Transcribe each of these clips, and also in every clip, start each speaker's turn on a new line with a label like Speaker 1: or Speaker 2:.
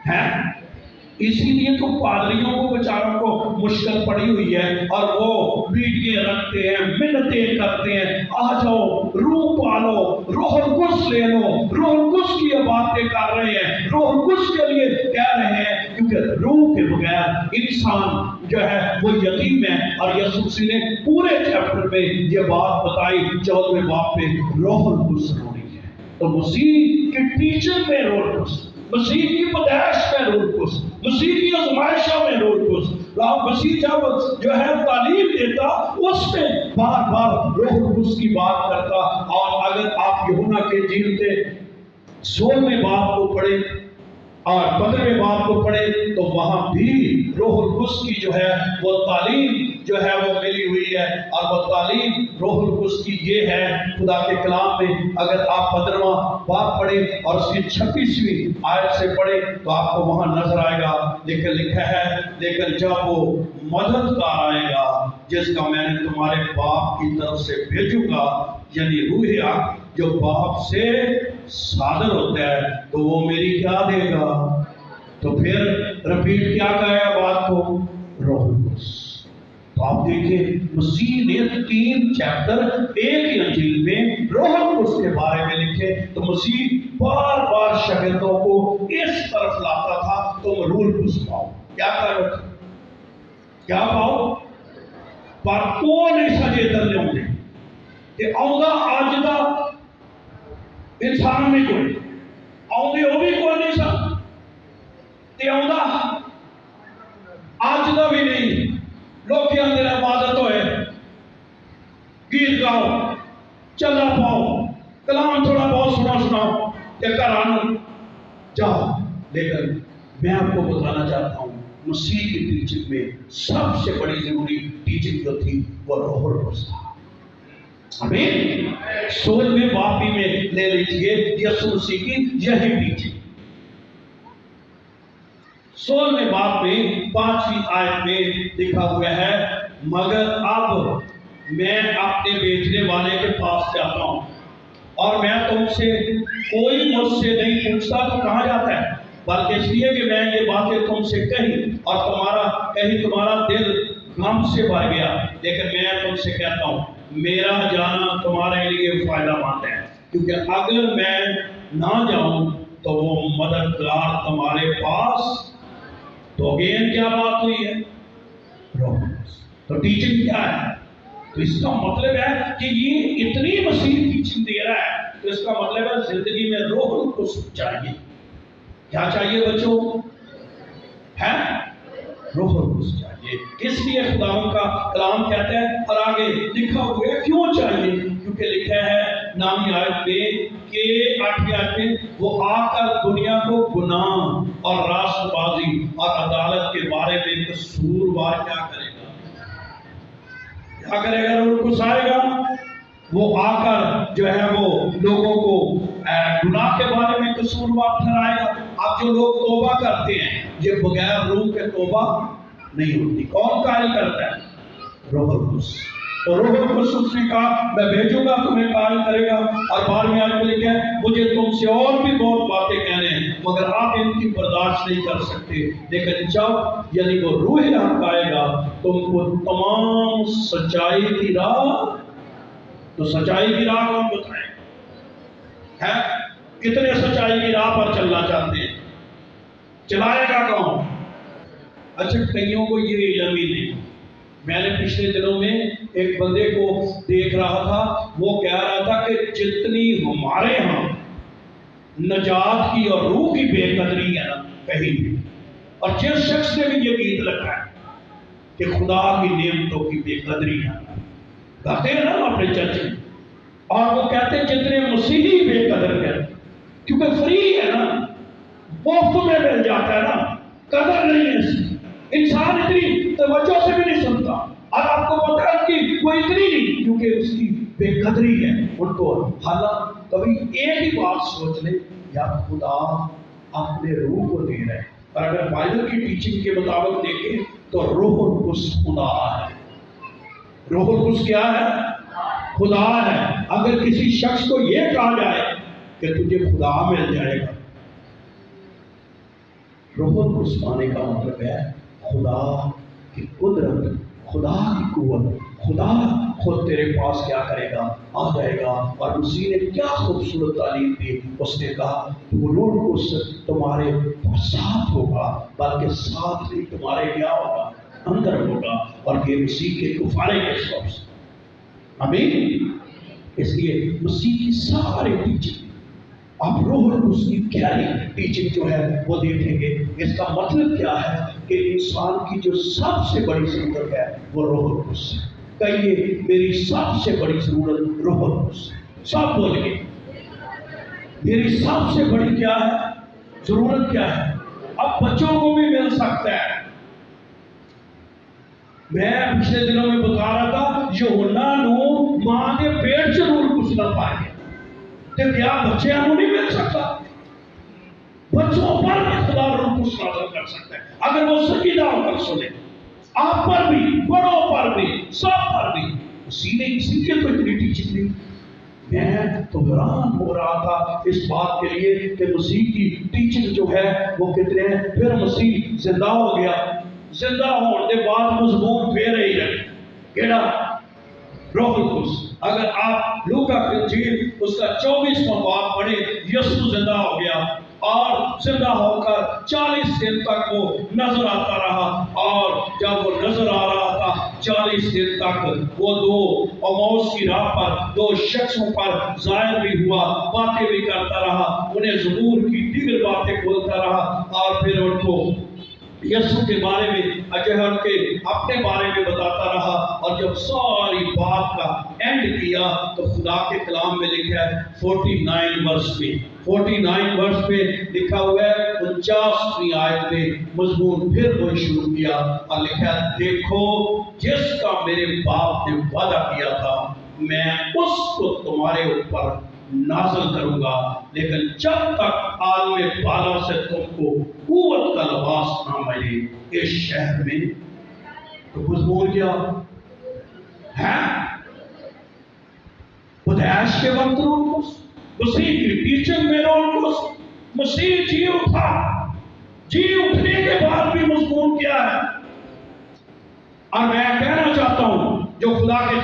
Speaker 1: ہے، اسی لیے تو پادریوں کو بیچاروں کو مشکل پڑی ہوئی ہے، اور وہ میٹنگیں رکھتے ہیں، منتیں کرتے ہیں، آ جاؤ روح پالو، روح القدس لے لو، روح القدس کی یہ باتیں کر رہے ہیں، روح القدس کے لیے کہہ رہے ہیں، کیونکہ روح کے بغیر انسان جو ہے وہ یتیم ہے۔ اور یسوع مسیح نے پورے چیپٹر میں یہ بات بتائی 14ویں باب میں روح القدس ہونی ہے۔ تو مسیح کی ٹیچنگ میں روح القدس، مسیح کی پیدائش میں روح القدس، مسیح کی آزمائشوں میں روح القدس، مسیح جب جو ہے تعلیم دیتا اس میں بار بار روح القدس کی بات کرتا۔ اور اگر آپ یوحنا کے انجیل کے 16ویں باب کو پڑھیں اور 15ویں باب کو پڑھے تو وہاں بھی روح القدس کی جو ہے وہ تعلیم جو ہے وہ ملی ہوئی ہے، اور وہ تعلیم روح القدس کی یہ ہے خدا کے کلام میں۔ اگر آپ 15واں باب پڑھیں اور اس کی 26ویں آیت سے پڑھیں تو آپ کو وہاں نظر آئے گا، لیکن لکھا ہے لیکن جب وہ مددگار آئے گا جس کا میں نے تمہارے باپ کی طرف سے بھیجوں گا، یعنی روح حق جو باپ سے صادر ہوتا ہے، تو وہ میری کیا دے گا؟ تو پھر رپیٹ کیا کہے گا بات کو؟ روح القدس۔ تو آپ دیکھیں مسیح نے 3 چیپٹر ایک ہی انجیل میں روح القدس کے بارے میں لکھے، تو مسیح بار بار شاگردوں کو اس طرف لاتا تھا تم روح القدس پاؤ۔ کیا کرو؟ کیا پاؤ؟ پر وہ نہیں سجے درلے ہوں گے کہ آؤں آج دا انسان میں کوئی آؤں وہ بھی کوئی نہیں سا تے آؤں آج دا بھی نہیں۔ لوگ کیا میرا عبادت ہوئے، گیت گاؤ، چلا پاؤ، کلام تھوڑا بہت سناؤ کہ گھر آنا جاؤ، لیکن میں آپ کو بتانا چاہتا ہوں مسیح کی ٹیچنگ میں سب سے بڑی ضروری ٹیچنگ جو تھی وہ روح القدس تھا۔ آمین۔ 16ویں باب میں لے لیجیے یسوع مسیح کی یہی ٹیچنگ۔ 16ویں باب میں 5ویں آیت میں لکھا ہوا ہے، مگر اب میں اپنے بیچنے والے کے پاس جاتا ہوں اور میں تم سے کوئی مجھ سے نہیں پوچھتا تو کہاں جاتا ہے، بلکہ اس لیے کہ میں یہ باتیں تم سے کہی اور تمہارا دل غم سے بھر گیا، لیکن میں تم سے کہتا ہوں میرا جانا تمہارے لیے فائدہ مند ہے، کیونکہ اگر میں نہ جاؤں تو وہ مددگار تمہارے پاس۔ تو اگین کیا بات ہوئی ہے؟ روح القدس۔ تو ٹیچنگ کیا ہے؟ تو اس کا مطلب ہے کہ یہ اتنی وسیع ٹیچنگ دے رہا ہے، تو اس کا مطلب ہے زندگی میں روح القدس چاہیے۔ کیا چاہیے بچوں؟ ہے روح القدس چاہیے۔ اس لیے خدا کا کلام کہتا ہے، اور آگے لکھا ہوا ہے کیوں چاہیے، کیونکہ لکھا ہے 9ویں آیت میں کہ 8ویں آیت میں وہ آ کر دنیا کو گناہ اور راست بازی اور عدالت کے بارے میں قصوروار کیا کرے گا؟ کیا کرے گا؟ روح القدس آئے گا، وہ آ کر جو ہے وہ لوگوں کو گناہ کے بارے میں قصوروار ٹھہرائے گا۔ اب جو لوگ توبہ کرتے ہیں یہ بغیر روح کے توبہ نہیں ہوتی۔ کون قائل کرتا ہے؟ روح القدس۔ تو روح القدس اس نے کہا میں بھیجوں گا تمہیں قائل کرے گا، اور 12ویں آیت میں لکھا ہے مجھے تم سے اور بھی بہت باتیں کہنے ہیں مگر آپ ان کی برداشت نہیں کر سکتے، لیکن جب یعنی وہ روح حق آئے گا تم کو تمام سچائی کی راہ۔ تو سچائی کی راہ کون بتائے ہے؟ کتنے سچائی کی راہ پر چلنا چاہتے ہیں؟ چلائے گا کون؟ اچھا کئیوں کو یہ علم ہی نہیں۔ میں نے پچھلے دنوں میں ایک بندے کو دیکھ رہا تھا، وہ کہہ رہا تھا کہ جتنی ہمارے ہاں نجات کی اور روح کی بے قدری ہے نا کہیں بھی، اور جس شخص نے بھی یہ گیت لکھا ہے کہ خدا کی نعمتوں کی بے قدری ہے، کہتے ہیں نا اپنے چرچ میں، اور وہ کہتے ہیں جتنے مسیحی بے قدر کرتے کیونکہ فری ہے نا، مفت میں مل جاتا ہے نا، قدر نہیں ہے اس کی، انسان اتنی توجہ سے بھی نہیں سنتا، اور آپ کو پتہ ہے کہ وہ اتنی نہیں کیونکہ اس کی بے قدری ہے ان کو۔ حالانکہ کبھی ایک ہی بات سوچ لے، یا خدا اپنے روح کو دے رہے ہیں، اور اگر بائبل کی ٹیچنگ کے مطابق دیکھیں تو روح القدس خدا ہے۔ روح القدس کیا ہے؟ خدا ہے۔ اگر کسی شخص کو یہ کہا جائے کہ تجھے خدا مل جائے گا، روح القدس پانے کا مطلب ہے خدا کی قدرت، خدا کی قوت، خدا خود تیرے پاس کیا کرے گا، آ جائے گا۔ اور مسیح نے کیا خوبصورت تعلیم دی، اس نے کہا وہ روح القدس تمہارے ساتھ ہوگا، بلکہ ساتھ نہیں تمہارے کیا ہوگا، اندر ہوگا، اور یہ مسیح کے کفارے کے سبب سے۔ آمین۔ اس لیے مسیح کی سارے ٹیچنگ آپ روح القدس کی گہری ٹیچنگ جو ہے وہ دیکھیں گے۔ اس کا مطلب کیا ہے کہ انسان کی جو سب سے بڑی ضرورت ہے وہ روح القدس ہے۔ کہیے میری سب سے بڑی ضرورت روح القدس ہے۔ سب بولیے میری سب سے بڑی کیا ہے، ضرورت کیا ہے؟ اب بچوں کو بھی مل سکتا ہے۔ میں پچھلے دنوں میں بتا رہا تھا یوحنا نو ماں کے پیٹ سے روح القدس نہ پائے، تو کیا بچے ہم نہیں مل سکتا؟ بچوں پر بھی خدا روح القدس نازل کر سکتا ہے اگر وہ سجدہ ہو کر سنے۔ آپ پر بھی، بڑوں پر بھی، سب پر بھی۔ اسی نے اسی کے تو اتنی ٹیچنگ دی۔ میں تو حیران ہو رہا تھا اس بات کے لیے کہ مسیح کی ٹیچنگ جو ہے وہ کتنے ہیں۔ پھر مسیح زندہ ہو گیا، زندہ ہونے کے بعد مضمون پھر ہی رہے کیڑا، روح القدس۔ اگر آپ لوکا کی انجیل اس کا 24واں باب پڑھیں، یسوع زندہ ہو گیا اور زندہ ہو کر 40 دن تک وہ نظر آتا رہا، اور جب وہ نظر آ رہا تھا 40 دن تک وہ دو اموس کی راہ پر دو شخصوں پر ظاہر بھی ہوا، باتیں بھی کرتا رہا، انہیں ظہور کی دیگر باتیں بولتا رہا، اور پھر ان کو یسوع کے بارے میں اجہر کے اپنے بارے میں بتاتا رہا۔ اور جب ساری بات کا اینڈ کیا تو خدا کے کلام میں لکھا ہے 49 ورس میں 49 ورس میں لکھا ہوا ہے 49ویں آیت میں مضمون پھر وہ شروع کیا اور لکھا ہے دیکھو جس کا میرے باپ نے وعدہ کیا تھا میں اس کو تمہارے اوپر نازل کروں گا، لیکن جب تک عالم بالا سے تم کو قوت کا لباس نہ ملے اس شہر میں۔ تو مضمون کیا ہے؟ پیدائش کے وقت روح القدس، مسیح کی ٹیچنگ میں روح القدس، مسیح جی اٹھا، جی اٹھنے کے بعد بھی مضمون کیا ہے؟ اور میں کہنا چاہتا ہوں جو خدا کے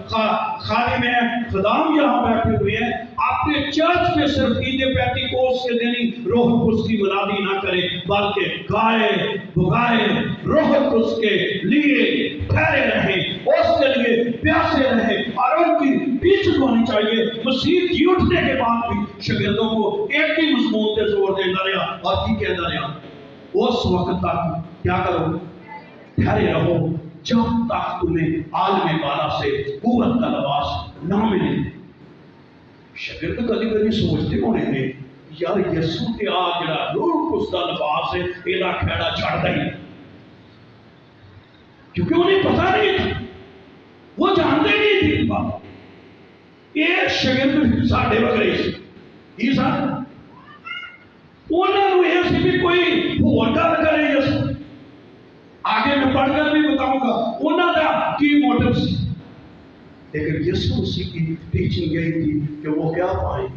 Speaker 1: خادم ہیں، خدام یہاں بیٹھے ہوئے ہیں، اپنے چرچ میں صرف عید پینتیکوست کے دن ہی روح القدس کی منادی نہ کریں، بلکہ گائے بگائے روح القدس کے لیے ٹھہرے رہیں، اس کے لیے پیاسے رہیں، اور ان کی ٹیچنگ ہونی چاہیے۔ مسیح جی اٹھنے کے بعد بھی شاگردوں کو ایک ہی مضمون پہ زور دیتا رہا اور کی کہتا رہا اس وقت تک کیا کرو، ٹھہرے رہو جب تک تمہیں عالم بالا سے قوت کا لباس نہ ملے۔ شاگرد کبھی کبھی سوچتے ہونے میں یار یسوع کے آ جڑا روح القدس کا لباس ہے ایڈا کھیڑا چھڑ دیں، کیونکہ انہیں پتہ نہیں تھا، وہ جانتے نہیں تھے بات۔ ایک شاگرد ساڈے وغیرہ سی یہ سر انہوں نے یہ سی بھی کوئی ہور گل کرے یسوع، آگے میں پڑھ کر بھی بتاؤں گا انہوں کا کی موٹو سی، لیکن یسوع مسیح کی ٹیچنگ یہی تھی کہ وہ کیا پائیں،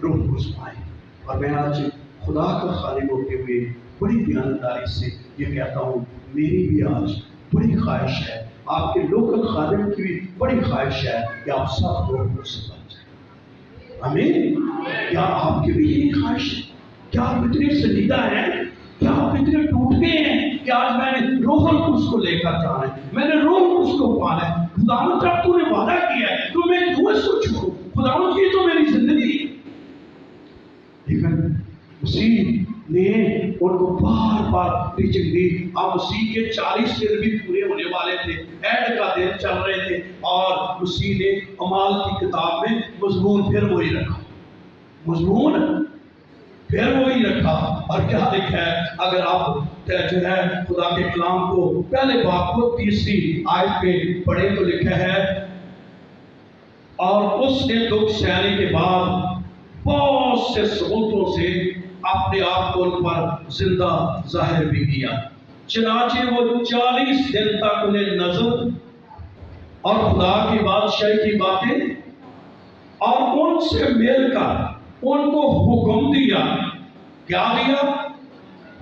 Speaker 1: روح القدس پائیں۔ اور میں آج خدا کا خادم ہوتے ہوئے بڑی دیانتداری سے یہ کہتا ہوں، میری بھی آج بڑی خواہش ہے، آپ کے لوکل خادم کی بھی بڑی خواہش ہے کہ آپ سب روح القدس سے بن جائیں۔ آمین۔ کیا آپ کی بھی یہی خواہش ہے؟ کیا آپ اتنے سنجیدہ ہیں؟ کیا آپ اتنے ٹوٹ گئے ہیں کہ آج میں نے روح القدس کو لے کر جانا ہے، میں نے روح القدس کو پانا ہے؟ خداوند جب تو نے وعدہ کیا ہے تو میں کیوں اس کو چھوڑوں؟ خداوند یہ تو میری زندگی ہے۔ لیکن مسیح نے ان کو بار بار ٹیچنگ دی۔ اب مسیح کے 40 دن بھی پورے ہونے والے تھے، اینڈ کا دن چل رہے تھے، اور مسیح نے اعمال کی کتاب میں مضمون پھر وہی رکھا، مضمون پھر وہی رکھا۔ اور کیا لکھا ہے؟ اگر آپ جو ہے خدا کے کلام کو پہلے باب کو 30 آیت میں پڑھے تو لکھا ہے اور اس نے دکھ سہنے کے بعد بہت سے ثبوتوں سے اپنے آپ کو ان پر زندہ ظاہر بھی کیا، چنانچہ وہ 40 دن تک انہیں نظر اور خدا کی بادشاہی کی باتیں اور ان سے مل کر ان کو حکم دیا۔ کیا دیا؟